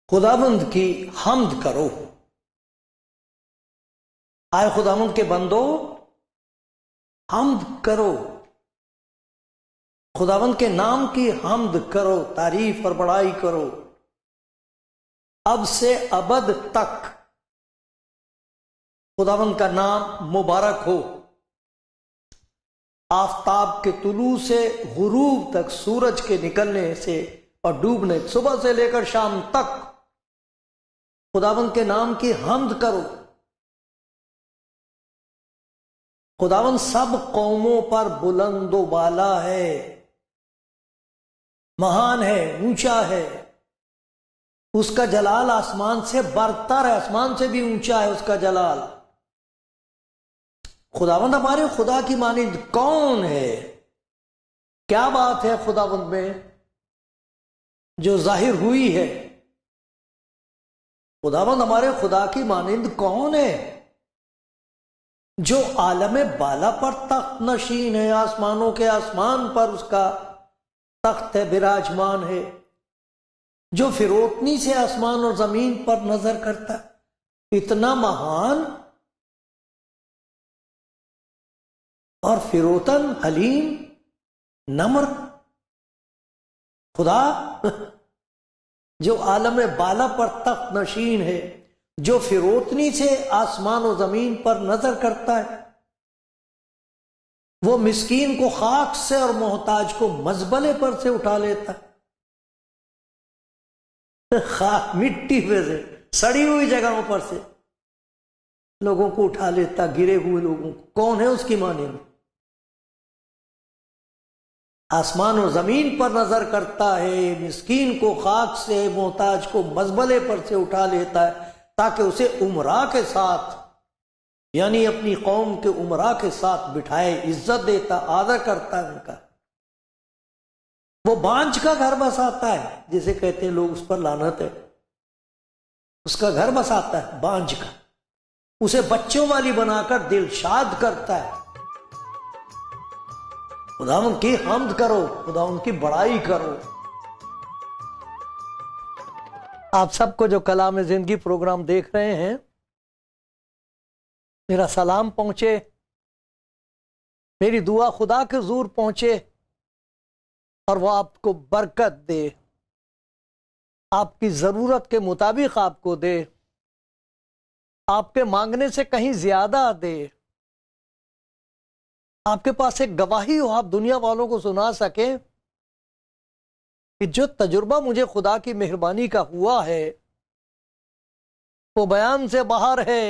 खुदावंद की हम्द करो। आए खुदावंद के बंदो, हम्द करो, खुदावंद के नाम की हम्द करो, तारीफ और बड़ाई करो अब से अबद तक। खुदावंद का नाम मुबारक हो। आफताब के तुलू से गुरूब तक, सूरज के निकलने से और डूबने, सुबह से लेकर शाम तक खुदावंद के नाम की हम्द करो। खुदावंद सब कौमों पर बुलंदो बाला है, महान है, ऊंचा है। उसका जलाल आसमान से बरतर है, आसमान से भी ऊंचा है उसका जलाल। खुदावंद हमारे खुदा की मानिंद कौन है? क्या बात है खुदावंद में जो जाहिर हुई है? खुदावंद हमारे खुदा की मानिंद कौन है जो आलम बाला पर तख्त नशीन है, आसमानों के आसमान पर उसका तख्त है, विराजमान है, जो फिरोतनी से आसमान और जमीन पर नजर करता है। इतना महान और फिरोतन, हलीम, नम्र खुदा जो आलम बाला पर तख्त नशीन है, जो फिरोतनी से आसमान और जमीन पर नजर करता है। वो मिस्कीन को खाक से और मोहताज को मजबले पर से उठा लेता है। खाक, मिट्टी पे से, सड़ी हुई जगहों पर से लोगों को उठा लेता, गिरे हुए लोगों को। कौन है उसकी मानिंद? आसमान और जमीन पर नजर करता है, मिस्कीन को खाक से, मोहताज को मजबले पर से उठा लेता है ताकि उसे उमरा के साथ, यानी अपनी कौम के उमरा के साथ बिठाए, इज्जत देता, आदर करता है उनका। वो बांझ का घर बसाता है, जिसे कहते हैं लोग, उस पर लानत है, उसका घर बसाता है बांझ का। उसे बच्चों वाली बनाकर दिलशाद करता है। खुदावंद की हम्द करो, खुदावंद की बड़ाई करो। आप सबको जो कलाम जिंदगी प्रोग्राम देख रहे हैं, मेरा सलाम पहुंचे, मेरी दुआ खुदा के हुजूर पहुंचे और वो आपको बरकत दे, आपकी जरूरत के मुताबिक आपको दे, आपके मांगने से कहीं ज्यादा दे। आपके पास एक गवाही हो, आप दुनिया वालों को सुना सके कि जो तजुर्बा मुझे खुदा की मेहरबानी का हुआ है वो बयान से बाहर है।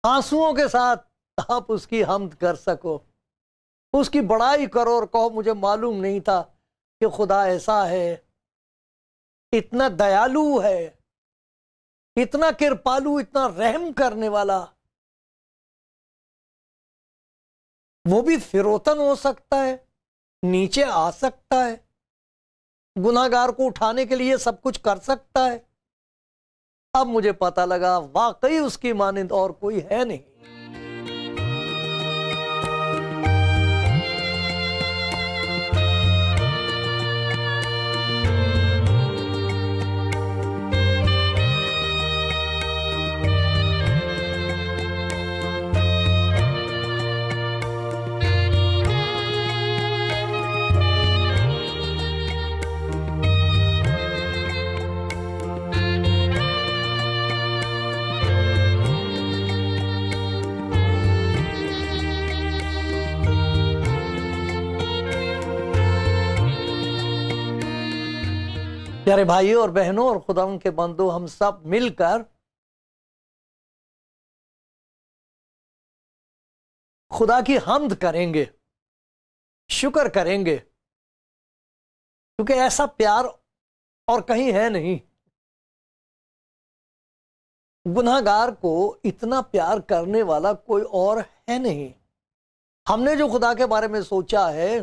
आंसुओं के साथ आप उसकी हम्द कर सको, उसकी बड़ाई करो और कहो मुझे मालूम नहीं था कि खुदा ऐसा है, इतना दयालु है, इतना कृपालु, इतना रहम करने वाला। वो भी फिरोतन हो सकता है, नीचे आ सकता है, गुनाहगार को उठाने के लिए सब कुछ कर सकता है। अब मुझे पता लगा वाकई उसकी मानिंद और कोई है नहीं। प्यारे भाइयों और बहनों और खुदा के बंदों, हम सब मिलकर खुदा की हम्द करेंगे, शुक्र करेंगे, क्योंकि ऐसा प्यार और कहीं है नहीं। गुनहगार को इतना प्यार करने वाला कोई और है नहीं। हमने जो खुदा के बारे में सोचा है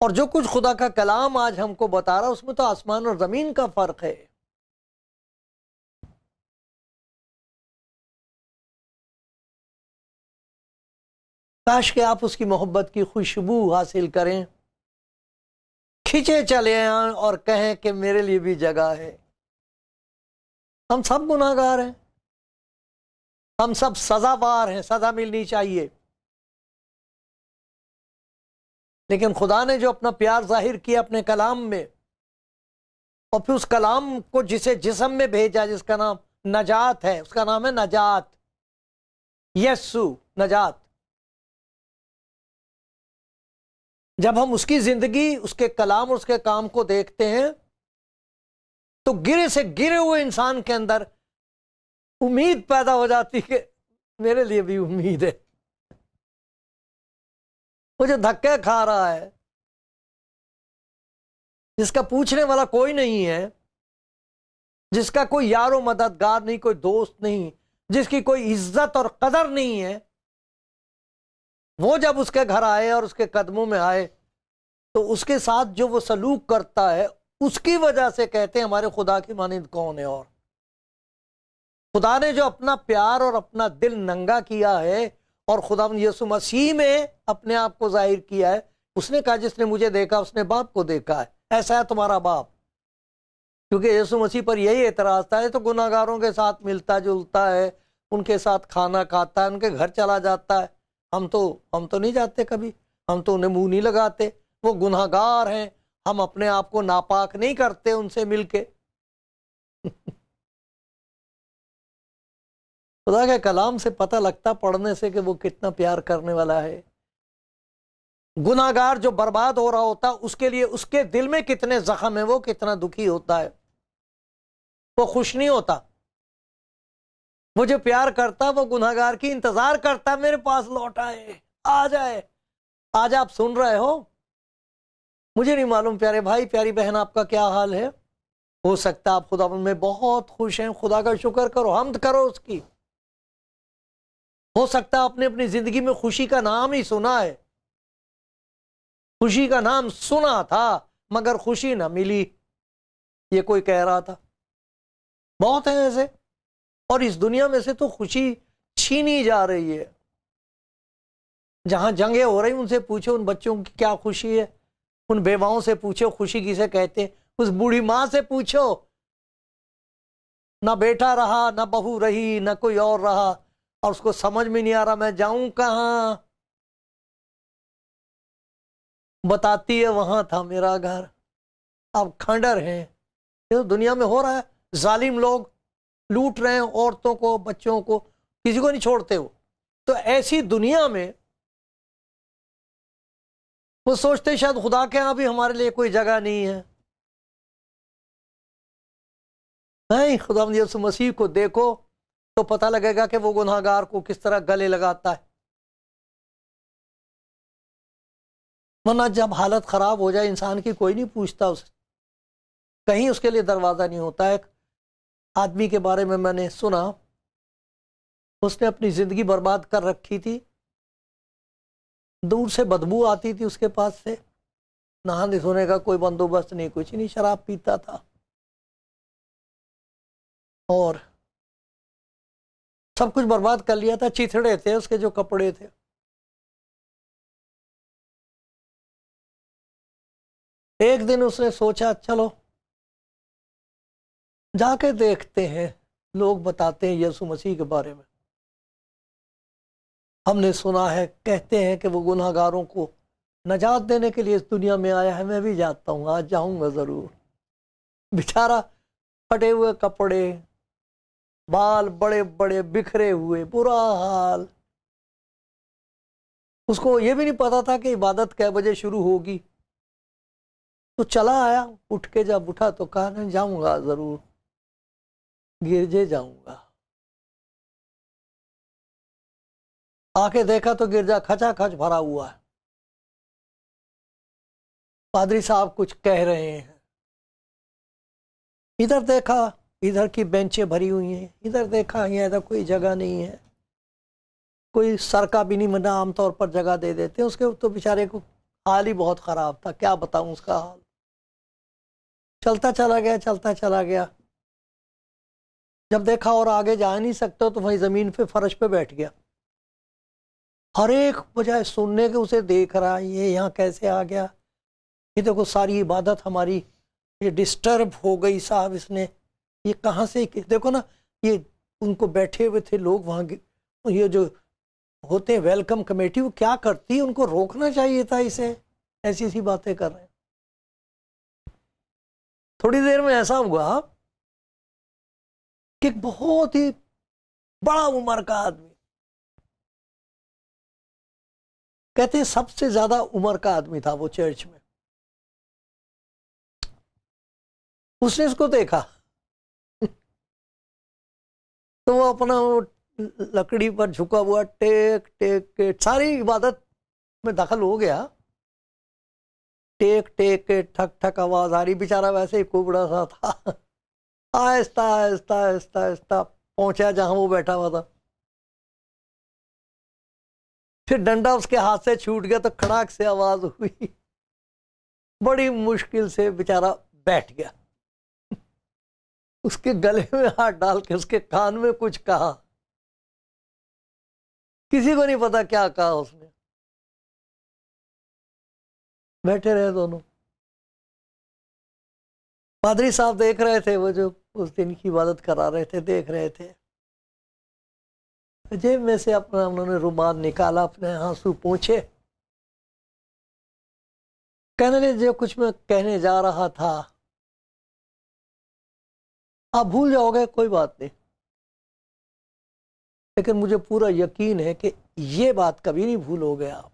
और जो कुछ खुदा का कलाम आज हमको बता रहा है, उसमें तो आसमान और जमीन का फर्क है। काश कि आप उसकी मोहब्बत की खुशबू हासिल करें, खींचे चले आए और कहें कि मेरे लिए भी जगह है। हम सब गुनाहगार हैं, हम सब सजावार हैं, सजा मिलनी चाहिए। लेकिन खुदा ने जो अपना प्यार जाहिर किया अपने कलाम में, और फिर उस कलाम को जिसे जिस्म में भेजा, जिसका नाम नजात है, उसका नाम है नजात, यस्सु, नजात। जब हम उसकी जिंदगी, उसके कलाम और उसके काम को देखते हैं तो गिरे से गिरे हुए इंसान के अंदर उम्मीद पैदा हो जाती है कि मेरे लिए भी उम्मीद है। वो जो धक्के खा रहा है, जिसका पूछने वाला कोई नहीं है, जिसका कोई यारो मददगार नहीं, कोई दोस्त नहीं, जिसकी कोई इज्जत और कदर नहीं है, वो जब उसके घर आए और उसके कदमों में आए तो उसके साथ जो वो सलूक करता है, उसकी वजह से कहते हैं हमारे खुदा की मानिंद कौन है। और खुदा ने जो अपना प्यार और अपना दिल नंगा किया है और खुदा यीशु मसीह में अपने आप को जाहिर किया है, उसने कहा जिसने मुझे देखा उसने बाप को देखा है। ऐसा है तुम्हारा बाप। क्योंकि यीशु मसीह पर यही एतराज था, तो गुनाहगारों के साथ मिलता जुलता है, उनके साथ खाना खाता है, उनके घर चला जाता है। हम तो नहीं जाते कभी, हम तो उन्हें मुंह नहीं लगाते। वो गुनाहगार हैं, हम अपने आप को नापाक नहीं करते उनसे मिलके। खुदा के कलाम से पता लगता पढ़ने से कि वो कितना प्यार करने वाला है। गुनाहगार जो बर्बाद हो रहा होता उसके लिए उसके दिल में कितने जख्म है, वो कितना दुखी होता है, वो खुश नहीं होता। वो जो प्यार करता वो गुनाहगार की इंतजार करता, मेरे पास लौट आए, आ जाए। आज आप सुन रहे हो, मुझे नहीं मालूम प्यारे भाई प्यारी बहन आपका क्या हाल है। हो सकता है आप खुदा में बहुत खुश हैं, खुदा का शुक्र करो, हमद करो उसकी। हो सकता है आपने अपनी जिंदगी में खुशी का नाम ही सुना है, खुशी का नाम सुना था मगर खुशी ना मिली, ये कोई कह रहा था। बहुत है ऐसे। और इस दुनिया में से तो खुशी छीनी जा रही है। जहां जंगें हो रही उनसे पूछो उन बच्चों की क्या खुशी है, उन बेवाओं से पूछो खुशी किसे कहते हैं, उस बूढ़ी मां से पूछो, ना बेटा रहा ना बहू रही ना कोई और रहा, और उसको समझ में नहीं आ रहा मैं जाऊं कहां। बताती है वहां था मेरा घर, अब खंडर है। ये तो दुनिया में हो रहा है। जालिम लोग लूट रहे हैं औरतों को, बच्चों को, किसी को नहीं छोड़ते हो। तो ऐसी दुनिया में वो सोचते शायद खुदा के यहां भी हमारे लिए कोई जगह नहीं है। नहीं, खुदा यीशु मसीह को देखो तो पता लगेगा कि वो गुनाहगार को किस तरह गले लगाता है। वरना जब हालत खराब हो जाए इंसान की, कोई नहीं पूछता उसे, कहीं उसके लिए दरवाजा नहीं होता है। एक आदमी के बारे में मैंने सुना, उसने अपनी जिंदगी बर्बाद कर रखी थी, दूर से बदबू आती थी उसके पास से, नहाने धोने का कोई बंदोबस्त नहीं, कुछ नहीं, शराब पीता था और सब कुछ बर्बाद कर लिया था। चिथड़े थे उसके जो कपड़े थे। एक दिन उसने सोचा चलो जाके देखते हैं, लोग बताते हैं यीशु मसीह के बारे में, हमने सुना है, कहते हैं कि वो गुनाहगारों को नजात देने के लिए इस दुनिया में आया है। मैं भी जाता हूँ, आज जाऊंगा जरूर। बेचारा फटे हुए कपड़े, बाल बड़े बड़े बिखरे हुए, बुरा हाल। उसको ये भी नहीं पता था कि इबादत कै बजे शुरू होगी। तो चला आया, उठ के जब उठा तो कहा नहीं जाऊंगा जरूर, गिरजे जाऊंगा। आके देखा तो गिरजा खचाखच भरा हुआ है। पादरी साहब कुछ कह रहे हैं, इधर देखा, इधर की बेंचें भरी हुई हैं, इधर देखा, यहाँ इधर कोई जगह नहीं है, कोई सर का भी नहीं बना, आमतौर पर जगह दे देते हैं। उसके तो बेचारे को हाल ही बहुत खराब था, क्या बताऊं उसका हाल। चलता चला गया, चलता चला गया, जब देखा और आगे जा नहीं सकते तो वहीं जमीन पे फर्श पे बैठ गया। हर एक बजाय सुनने के उसे देख रहा, ये यहाँ कैसे आ गया, ये देखो सारी इबादत हमारी ये डिस्टर्ब हो गई साहब, इसने ये कहाँ से, देखो ना, ये उनको बैठे हुए थे लोग वहाँ, ये जो होते हैं वेलकम कमेटी, वो क्या करती है, उनको रोकना चाहिए था इसे, ऐसी सी बातें कर रहे हैं। थोड़ी देर में ऐसा हुआ कि बहुत ही बड़ा उम्र का आदमी, कहते हैं सबसे ज्यादा उम्र का आदमी था वो चर्च में, उसने इसको देखा तो वो अपना वो लकड़ी पर झुका हुआ टेक टेक के सारी इबादत में दखल हो गया, टेक टेक के ठक ठक आवाज आ रही, बेचारा वैसे ही कुबड़ा सा था। आहिस्ता आहिस्ता आहिस्ता आहिस्ता पहुंचा जहां वो बैठा हुआ था, फिर डंडा उसके हाथ से छूट गया तो खड़ाक से आवाज हुई, बड़ी मुश्किल से बेचारा बैठ गया। उसके गले में हाथ डाल के उसके कान में कुछ कहा, किसी को नहीं पता क्या कहा उसने। बैठे रहे दोनों, पादरी साहब देख रहे थे, वो जो उस दिन की इबादत करा रहे थे देख रहे थे। जेब में से अपना उन्होंने रुमाल निकाला, अपने आंसू पोंछे, कहने लगे जो कुछ मैं कहने जा रहा था आप भूल जाओगे, कोई बात नहीं, लेकिन मुझे पूरा यकीन है कि ये बात कभी नहीं भूलोगे आप।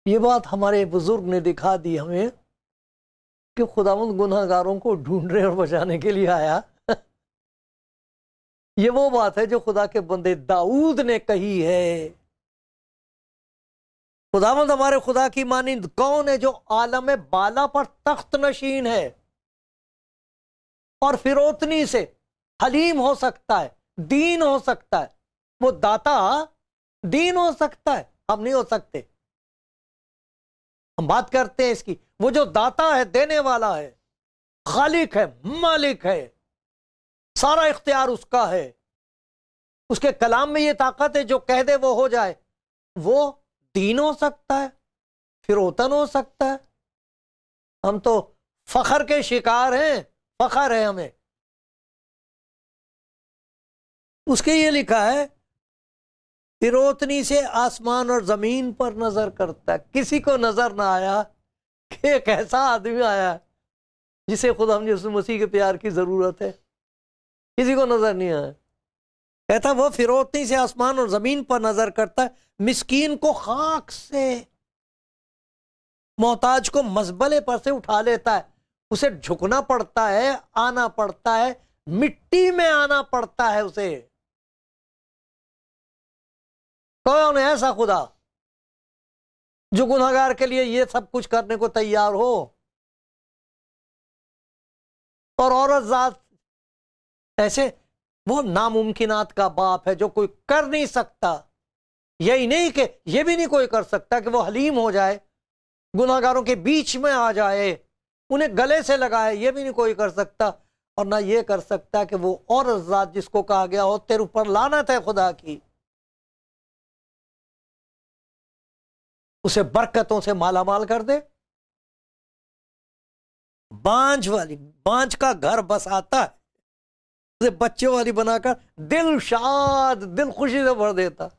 ये बात हमारे बुजुर्ग ने दिखा दी हमें कि खुदावंद गुनहगारों को ढूंढने और बचाने के लिए आया। ये वो बात है जो खुदा के बंदे दाऊद ने कही है। खुदावंद हमारे खुदा की मानिंद कौन है जो आलम बाला पर तख्त नशीन है और फिरौतनी से हलीम हो सकता है, दीन हो सकता है। वो दाता दीन हो सकता है, हम नहीं हो सकते। हम बात करते हैं इसकी, वो जो दाता है, देने वाला है, खालिक है, मालिक है, सारा इख्तियार उसका है। उसके कलाम में ये ताकत है, जो कह दे वो हो जाए। वो दीन हो सकता है, फिरौतन हो सकता है। हम तो फखर के शिकार हैं, फखर है हमें। उसके ये लिखा है, फिरौतनी से आसमान और जमीन पर नजर करता है। किसी को नजर ना आया कि एक ऐसा आदमी आया जिसे खुदा यीशु मसीह के प्यार की जरूरत है, किसी को नजर नहीं आया। कहता वो फिरौतनी से आसमान और जमीन पर नजर करता है, मिस्कीन को खाक से, मोहताज को मजबले पर से उठा लेता है। उसे झुकना पड़ता है, आना पड़ता है, मिट्टी में आना पड़ता है उसे। कौन है ऐसा खुदा जो गुनहगार के लिए ये सब कुछ करने को तैयार हो? और औरत जात ऐसे, वो नामुमकिनात का बाप है जो कोई कर नहीं सकता। यही नहीं कि ये भी नहीं कोई कर सकता कि वो हलीम हो जाए, गुनहगारों के बीच में आ जाए, उन्हें गले से लगाए, ये भी नहीं कोई कर सकता। और ना ये कर सकता कि वो औरत जात जिसको कहा गया हो तेरे ऊपर लानत है खुदा की, उसे बरकतों से मालामाल कर दे। बांझ का घर बसाता है, उसे बच्चों वाली बनाकर दिल शाद, दिल खुशी से भर देता।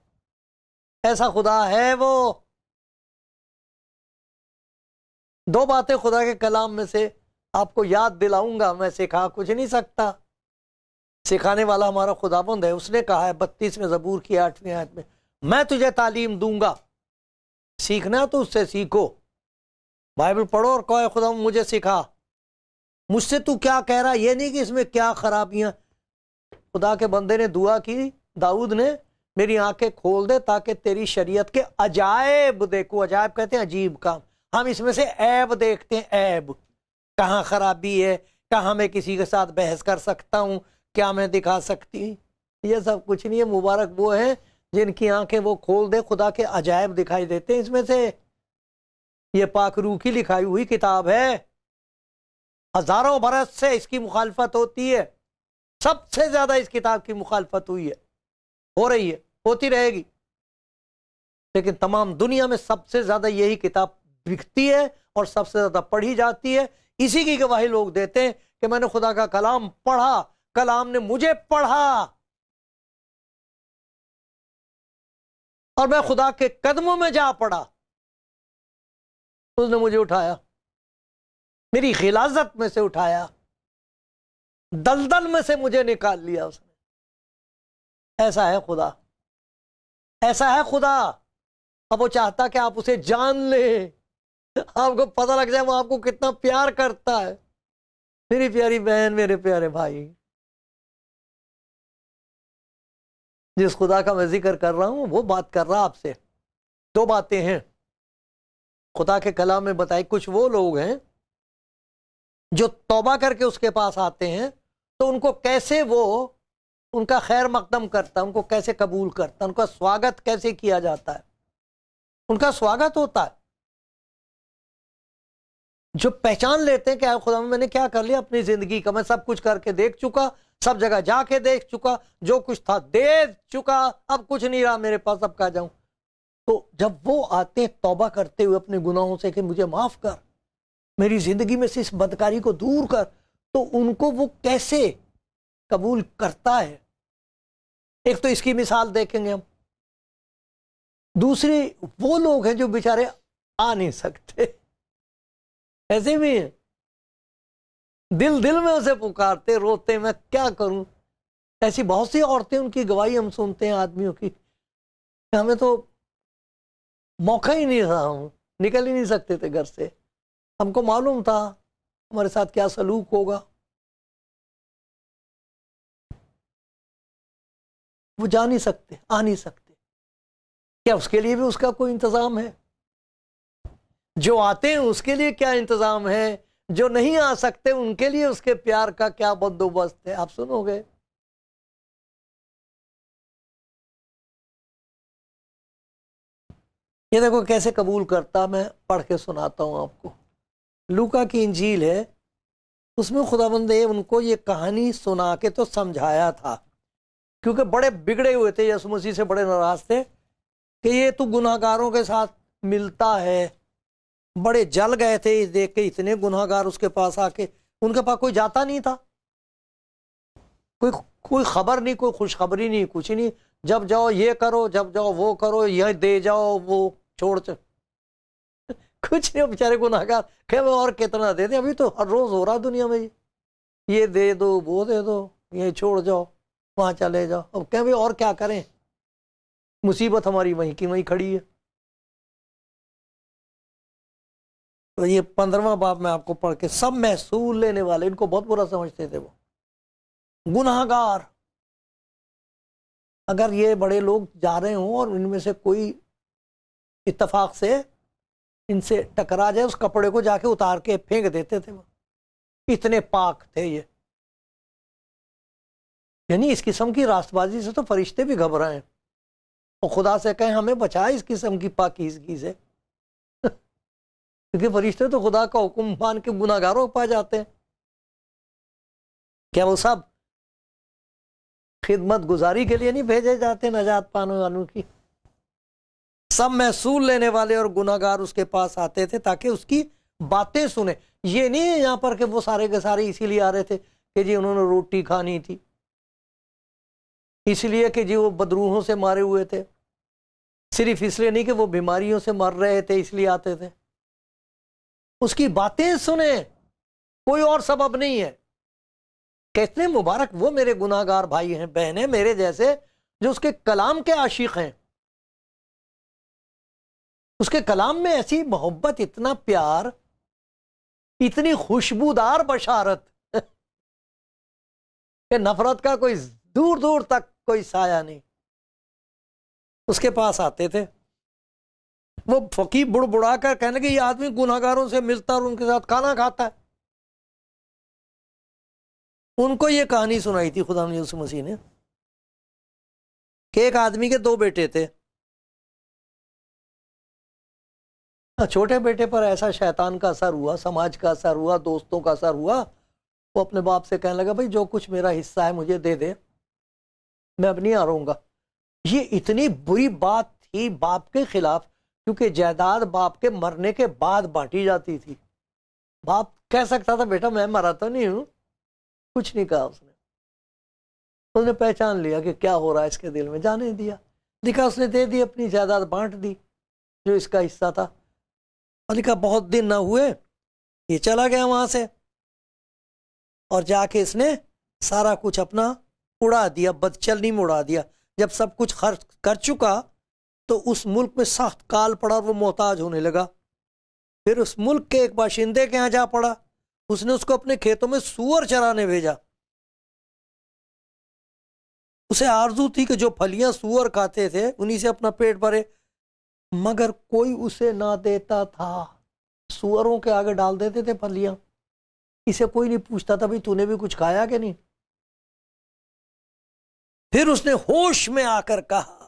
ऐसा खुदा है वो। दो बातें खुदा के कलाम में से आपको याद दिलाऊंगा। मैं सिखा कुछ नहीं सकता, सिखाने वाला हमारा खुदाबंद है। उसने कहा है 32वें ज़बूर की 8वीं आयत में, मैं तुझे तालीम दूंगा, सीखना तो उससे सीखो। बाइबल पढ़ो और कहो खुदा मुझे सिखा, मुझसे तू क्या कह रहा है, ये नहीं कि इसमें क्या खराबियां। खुदा के बंदे ने दुआ की, दाऊद ने, मेरी आंखें खोल दे ताकि तेरी शरीयत के अजायब देखूं। अजायब कहते हैं अजीब काम। हम इसमें से ऐब देखते हैं, ऐब, कहाँ खराबी है, कहाँ मैं किसी के साथ बहस कर सकता हूँ, क्या मैं दिखा सकती हूँ। ये सब कुछ नहीं है। मुबारक वो है जिनकी आंखें वो खोल दे, खुदा के अजायब दिखाई देते हैं इसमें से। ये पाक रूह की लिखाई हुई किताब है, हजारों बरस से इसकी मुखालफत होती है, सबसे ज्यादा इस किताब की मुखालफत हुई है, हो रही है, होती रहेगी, लेकिन तमाम दुनिया में सबसे ज्यादा यही किताब बिकती है और सबसे ज्यादा पढ़ी जाती है। इसी की गवाही लोग देते हैं कि मैंने खुदा का कलाम पढ़ा, कलाम ने मुझे पढ़ा और मैं खुदा के कदमों में जा पड़ा, उसने मुझे उठाया, मेरी गिलाजत में से उठाया, दलदल में से मुझे निकाल लिया उसने। ऐसा है खुदा, ऐसा है खुदा। अब वो चाहता कि आप उसे जान ले, आपको पता लग जाए वो आपको कितना प्यार करता है। मेरी प्यारी बहन, मेरे प्यारे भाई, जिस खुदा का मैं जिक्र कर रहा हूं वो बात कर रहा आपसे। दो बातें हैं खुदा के कलाम में बताई। कुछ वो लोग हैं जो तौबा करके उसके पास आते हैं तो उनको कैसे वो उनका खैर मकदम करता है, उनको कैसे कबूल करता है, उनका स्वागत कैसे किया जाता है। उनका स्वागत होता है जो पहचान लेते हैं कि आए खुदा मैंने क्या कर लिया अपनी जिंदगी का, मैं सब कुछ करके देख चुका, सब जगह जाके देख चुका, जो कुछ था दे चुका, अब कुछ नहीं रहा मेरे पास, अब कहाँ जाऊं। तो जब वो आते हैं तौबा करते हुए अपने गुनाहों से कि मुझे माफ कर, मेरी जिंदगी में से इस बदकारी को दूर कर, तो उनको वो कैसे कबूल करता है। एक तो इसकी मिसाल देखेंगे हम। दूसरी वो लोग हैं जो बेचारे आ नहीं सकते, ऐसे भी हैं, दिल दिल में उसे पुकारते, रोते, मैं क्या करूं। ऐसी बहुत सी औरतें, उनकी गवाही हम सुनते हैं आदमियों की, हमें तो मौका ही नहीं रहा, हम निकल ही नहीं सकते थे घर से, हमको मालूम था हमारे साथ क्या सलूक होगा। वो जा नहीं सकते, आ नहीं सकते। क्या उसके लिए भी उसका कोई इंतजाम है? जो आते हैं उसके लिए क्या इंतजाम है? जो नहीं आ सकते उनके लिए उसके प्यार का क्या बंदोबस्त है, आप सुनोगे। ये देखो कैसे कबूल करता, मैं पढ़ के सुनाता हूं आपको। लूका की इंजील है, उसमें खुदावंद ने उनको ये कहानी सुना के तो समझाया था, क्योंकि बड़े बिगड़े हुए थे, यीशु मसीह से बड़े नाराज थे कि ये तू गुनाहगारों के साथ मिलता है। बड़े जल गए थे इस देख के, इतने गुनाहगार उसके पास आके, उनके पास कोई जाता नहीं था, कोई कोई खबर नहीं, कोई खुशखबरी नहीं, कुछ नहीं। जब जाओ ये करो, जब जाओ वो करो, यह दे जाओ वो छोड़ कुछ नहीं। बेचारे गुनाहगार कहे और कितना दे दे, अभी तो हर रोज हो रहा दुनिया में, ये दे दो वो दे दो, ये छोड़ जाओ वहां चले जाओ। अब कहें भाई और क्या करें, मुसीबत हमारी वहीं की वहीं खड़ी है। तो ये 15वां बाब मैं आपको पढ़ के, सब महसूल लेने वाले, इनको बहुत बुरा समझते थे वो गुनाहगार। अगर ये बड़े लोग जा रहे हों और इनमें से कोई इत्तेफाक से इनसे टकरा जाए, उस कपड़े को जाके उतार के फेंक देते थे वो, इतने पाक थे ये। यानी इस किस्म की रास्तबाजी से तो फरिश्ते भी घबराएं और खुदा से कहें हमें बचा इस किस्म की पाकीज़गी से क्योंकि फरिश्ते तो खुदा का हुक्म मान के गुनाहगारों पा जाते हैं। क्या वो सब खिदमत गुजारी के लिए नहीं भेजे जाते नजात पाने वालों की? सब महसूल लेने वाले और गुनाहगार उसके पास आते थे ताकि उसकी बातें सुने। ये नहीं है यहाँ पर कि वो सारे के सारे इसीलिए आ रहे थे कि जी उन्होंने रोटी खानी थी, इसलिए कि जी वो बदरूहों से मारे हुए थे, सिर्फ इसलिए नहीं कि वो बीमारियों से मर रहे थे इसलिए आते थे। उसकी बातें सुने, कोई और सबब नहीं है। कितने मुबारक वो मेरे गुनाहगार भाई हैं, बहनें मेरे जैसे, जो उसके कलाम के आशिक हैं। उसके कलाम में ऐसी मोहब्बत, इतना प्यार, इतनी खुशबूदार बशारत कि नफरत का कोई दूर दूर तक कोई साया नहीं। उसके पास आते थे। वो फकीर बुड़बुड़ा कर कहने लगे ये आदमी गुनाहगारों से मिलता और उनके साथ खाना खाता है। उनको ये कहानी सुनाई थी खुदा यीशु मसीह ने कि एक आदमी के 2 बेटे थे। छोटे बेटे पर ऐसा शैतान का असर हुआ, समाज का असर हुआ, दोस्तों का असर हुआ, वो अपने बाप से कहने लगा भाई जो कुछ मेरा हिस्सा है मुझे दे दे, मैं अब नहीं आ रहूंगा। ये इतनी बुरी बात थी बाप के खिलाफ, क्योंकि जायदाद बाप के मरने के बाद बांटी जाती थी। बाप कह सकता था बेटा मैं मरा तो नहीं हूं, कुछ नहीं कहा उसने पहचान लिया कि क्या हो रहा है इसके दिल में, जाने दिया, लिखा उसने दे दी, अपनी जायदाद बांट दी जो इसका हिस्सा था। और लिखा बहुत दिन ना हुए ये चला गया वहां से और जाके इसने सारा कुछ अपना उड़ा दिया, बदचलनी में उड़ा दिया। जब सब कुछ खर्च कर चुका तो उस मुल्क में सख्त काल पड़ा और वो मोहताज होने लगा। फिर उस मुल्क के एक बाशिंदे के यहाँ जा पड़ा, उसने उसको अपने खेतों में सूअर चराने भेजा। उसे आरजू थी कि जो फलियां सूअर खाते थे उन्हीं से अपना पेट भरे, मगर कोई उसे ना देता था। सूअरों के आगे डाल देते थे फलियां, इसे कोई नहीं पूछता था भाई तूने भी कुछ खाया कि नहीं। फिर उसने होश में आकर कहा,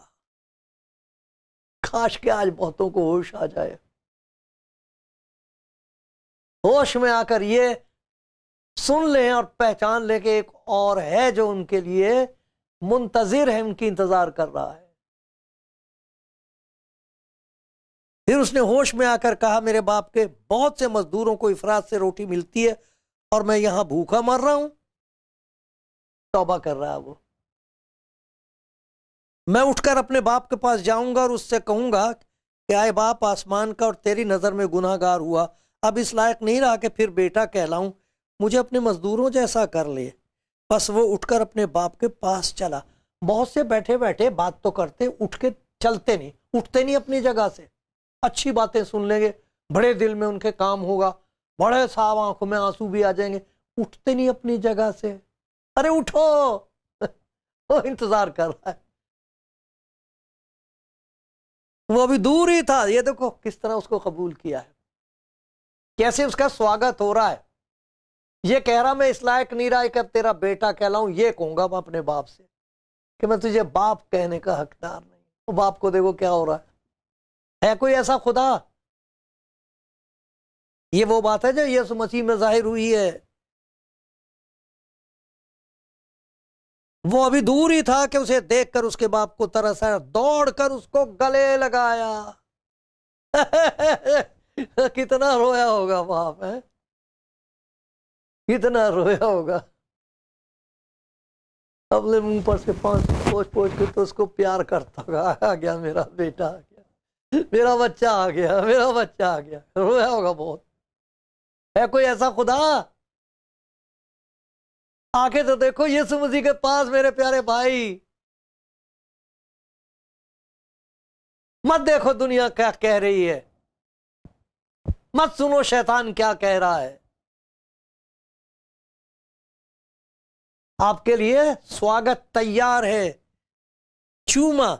काश के आज बहुतों को होश आ जाए, होश में आकर ये सुन लें और पहचान लें कि एक और है जो उनके लिए मुंतजिर है, उनकी इंतजार कर रहा है। फिर उसने होश में आकर कहा मेरे बाप के बहुत से मजदूरों को इफरात से रोटी मिलती है और मैं यहां भूखा मर रहा हूं। तौबा कर रहा है वो। मैं उठकर अपने बाप के पास जाऊंगा और उससे कहूंगा कि आए बाप, आसमान का और तेरी नजर में गुनाहगार हुआ, अब इस लायक नहीं रहा कि फिर बेटा कहलाऊं, मुझे अपने मजदूरों जैसा कर ले। बस वो उठकर अपने बाप के पास चला। बहुत से बैठे बैठे बात तो करते, उठ के चलते नहीं, उठते नहीं अपनी जगह से। अच्छी बातें सुन लेंगे, बड़े दिल में उनके काम होगा, बड़े साफ आंखों में आंसू भी आ जाएंगे, उठते नहीं अपनी जगह से। अरे उठो वो इंतजार कर रहा है। वो अभी दूर ही था, ये देखो किस तरह उसको कबूल किया है, कैसे उसका स्वागत हो रहा है। ये कह रहा मैं इस लायक नहीं रहा कि अब तेरा बेटा कहलाऊं, ये कहूंगा मैं अपने बाप से कि मैं तुझे बाप कहने का हकदार नहीं। तो बाप को देखो क्या हो रहा है कोई ऐसा खुदा? ये वो बात है जो यीशु मसीह में जाहिर हुई है। वो अभी दूर ही था कि उसे देखकर उसके बाप को तरस आया, दौड़कर उसको गले लगाया। कितना रोया होगा बाप है, कितना रोया होगा। अपने मुंह पर से पोंछ पोंछ के तो उसको प्यार करता होगा, आ गया मेरा बेटा, आ गया मेरा बच्चा, आ गया मेरा बच्चा, आ गया। रोया होगा बहुत। है कोई ऐसा खुदा? आके तो देखो यीशु मसीह के पास मेरे प्यारे भाई। मत देखो दुनिया क्या कह रही है, मत सुनो शैतान क्या कह रहा है। आपके लिए स्वागत तैयार है। चूमा,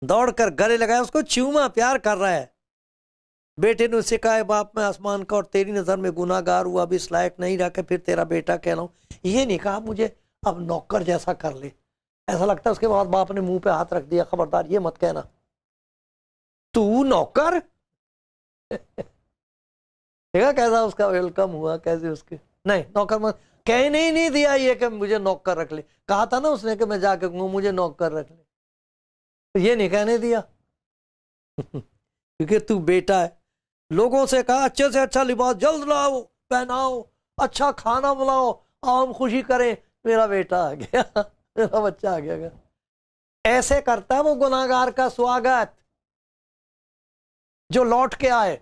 दौड़कर गले लगाया, उसको चूमा, प्यार कर रहा है। बेटे ने उससे कहा बाप, मैं आसमान का और तेरी नजर में गुनाहगार हुआ, अब इस लायक नहीं रहा कि फिर तेरा बेटा कहलाऊं। ये नहीं कहा मुझे अब नौकर जैसा कर ले। ऐसा लगता है उसके बाद बाप ने मुंह पे हाथ रख दिया, खबरदार ये मत कहना तू नौकर। देखा कैसा उसका वेलकम हुआ, कैसे उसके नहीं नौकर मत कह, नहीं दिया ये कि मुझे नौकर रख ले। कहा था ना उसने कि मैं जाके कहूँ मुझे नौकर रख ले, तो ये नहीं कहने दिया। क्योंकि तू बेटा है। लोगों से कहा अच्छे से अच्छा लिबास जल्द लाओ, पहनाओ, अच्छा खाना बुलाओ, आओ हम खुशी करें, मेरा बेटा आ गया, मेरा बच्चा आ गया। ऐसे करता है वो गुनाहगार का स्वागत जो लौट के आए।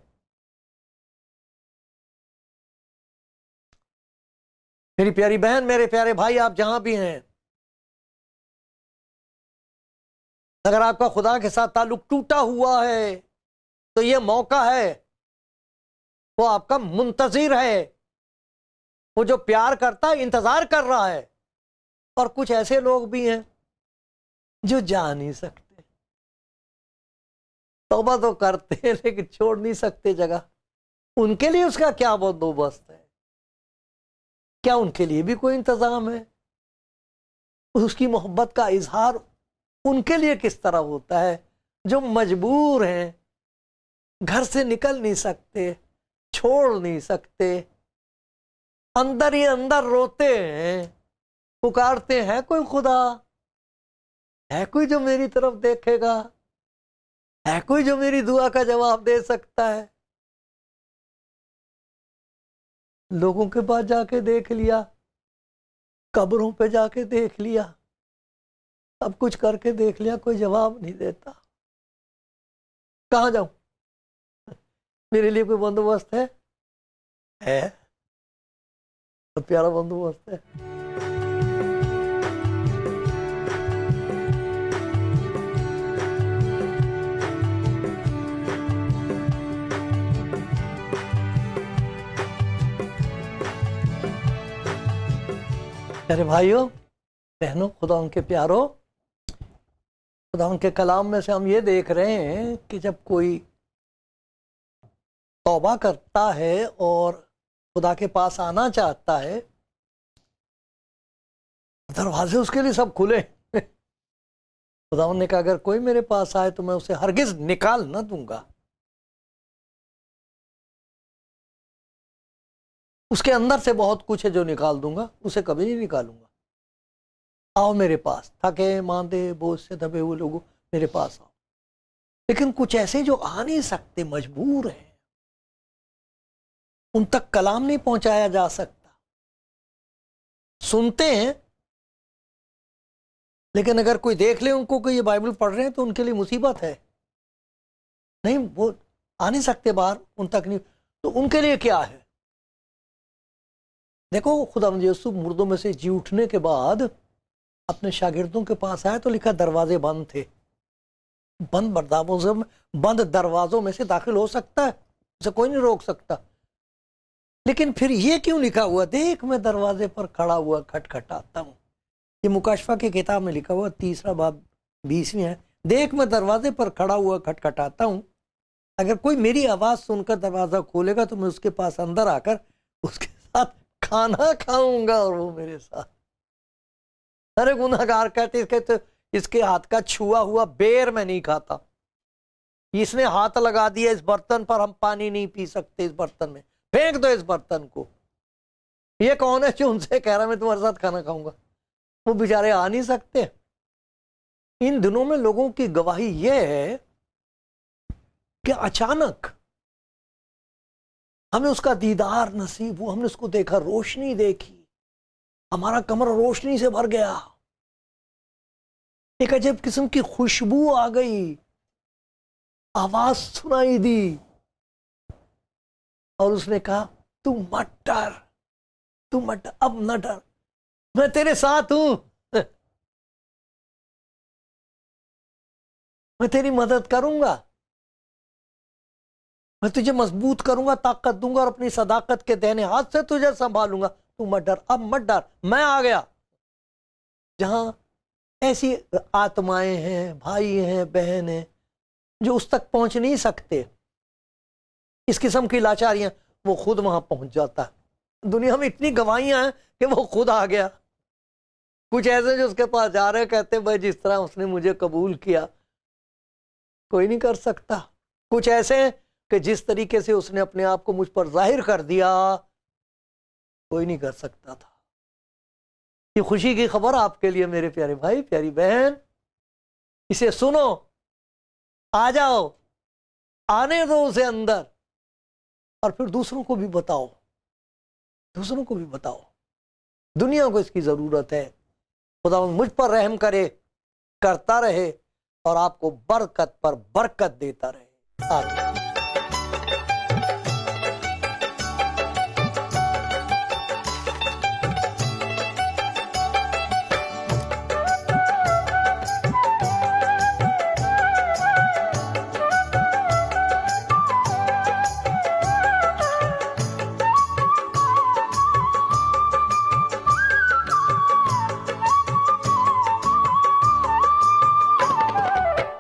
मेरी प्यारी बहन, मेरे प्यारे भाई, आप जहां भी हैं, अगर आपका खुदा के साथ ताल्लुक टूटा हुआ है तो यह मौका है, वो आपका मुंतजिर है, वो जो प्यार करता है इंतजार कर रहा है। और कुछ ऐसे लोग भी हैं जो जा नहीं सकते, तौबा तो करते हैं लेकिन छोड़ नहीं सकते जगह। उनके लिए उसका क्या बंदोबस्त है? क्या उनके लिए भी कोई इंतजाम है? उसकी मोहब्बत का इजहार उनके लिए किस तरह होता है जो मजबूर हैं, घर से निकल नहीं सकते, छोड़ नहीं सकते, अंदर ही अंदर रोते हैं, पुकारते हैं कोई खुदा है, कोई जो मेरी तरफ देखेगा, है कोई जो मेरी दुआ का जवाब दे सकता है। लोगों के पास जाके देख लिया, कब्रों पे जाके देख लिया, सब कुछ करके देख लिया, कोई जवाब नहीं देता। कहाँ जाऊं? मेरे लिए कोई बंदोबस्त है तो प्यारा बंदोबस्त है। प्यारे भाइयों बहनों, खुदा उनके प्यारों, खुदा उनके कलाम में से हम ये देख रहे हैं कि जब कोई तौबा करता है और खुदा के पास आना चाहता है, दरवाजे उसके लिए सब खुले। खुदा ने कहा अगर कोई मेरे पास आए तो मैं उसे हरगिज निकाल न दूंगा। उसके अंदर से बहुत कुछ है जो निकाल दूंगा, उसे कभी नहीं निकालूंगा। आओ मेरे पास, थके मांदे बोझ से दबे हुए लोगों, मेरे पास आओ। लेकिन कुछ ऐसे जो आ नहीं सकते, मजबूर हैं, उन तक कलाम नहीं पहुंचाया जा सकता। सुनते हैं लेकिन अगर कोई देख ले उनको कि ये बाइबल पढ़ रहे हैं तो उनके लिए मुसीबत है, नहीं वो आ नहीं सकते बाहर, उन तक नहीं। तो उनके लिए क्या है? देखो खुदा यीशु मुर्दों में से जी उठने के बाद अपने शागिर्दों के पास आए तो लिखा दरवाजे बंद थे। बंद दरवाजों में से दाखिल हो सकता है, उसे कोई नहीं रोक सकता। लेकिन फिर ये क्यों लिखा हुआ, देख मैं दरवाजे पर खड़ा हुआ खटखटाता हूं। ये मुकाशफा की किताब में लिखा हुआ 3 बाब 20वीं है। देख मैं दरवाजे पर खड़ा हुआ खटखटाता हूं, अगर कोई मेरी आवाज सुनकर दरवाजा खोलेगा तो मैं उसके पास अंदर आकर उसके साथ खाना खाऊंगा और वो मेरे साथ। अरे गुनाहगार कहते इसके हाथ का छुआ हुआ बेर मैं नहीं खाता, इसने हाथ लगा दिया इस बर्तन पर, हम पानी नहीं पी सकते इस बर्तन में, फेंक दो इस बर्तन को। ये कौन है जो उनसे कह रहा मैं तुम्हारे साथ खाना खाऊंगा? वो बेचारे आ नहीं सकते। इन दिनों में लोगों की गवाही यह है कि अचानक हमें उसका दीदार नसीब हुआ, हमने उसको देखा, रोशनी देखी, हमारा कमरा रोशनी से भर गया, एक अजब किस्म की खुशबू आ गई, आवाज सुनाई दी और उसने कहा तू मत डर, तू मत डर, अब न डर, मैं तेरे साथ हूं, मैं तेरी मदद करूंगा, मैं तुझे मजबूत करूंगा, ताकत दूंगा और अपनी सदाकत के दाहिने हाथ से तुझे संभालूंगा, तू मत डर, अब मत डर, मैं आ गया। जहां ऐसी आत्माएं हैं, भाई हैं, बहन हैं जो उस तक पहुंच नहीं सकते, इस किस्म की लाचारियां, वो खुद वहां पहुंच जाता है। दुनिया में इतनी गवाहियां हैं कि वो खुद आ गया। कुछ ऐसे जो उसके पास जा रहे कहते भाई जिस तरह उसने मुझे कबूल किया कोई नहीं कर सकता। कुछ ऐसे कि जिस तरीके से उसने अपने आप को मुझ पर जाहिर कर दिया कोई नहीं कर सकता था। ये खुशी की खबर आपके लिए मेरे प्यारे भाई, प्यारी बहन, इसे सुनो, आ जाओ, आने दो उसे अंदर और फिर दूसरों को भी बताओ, दूसरों को भी बताओ। दुनिया को इसकी जरूरत है। खुदा मुझ पर रहम करे, करता रहे और आपको बरकत पर बरकत देता रहे। आमीन।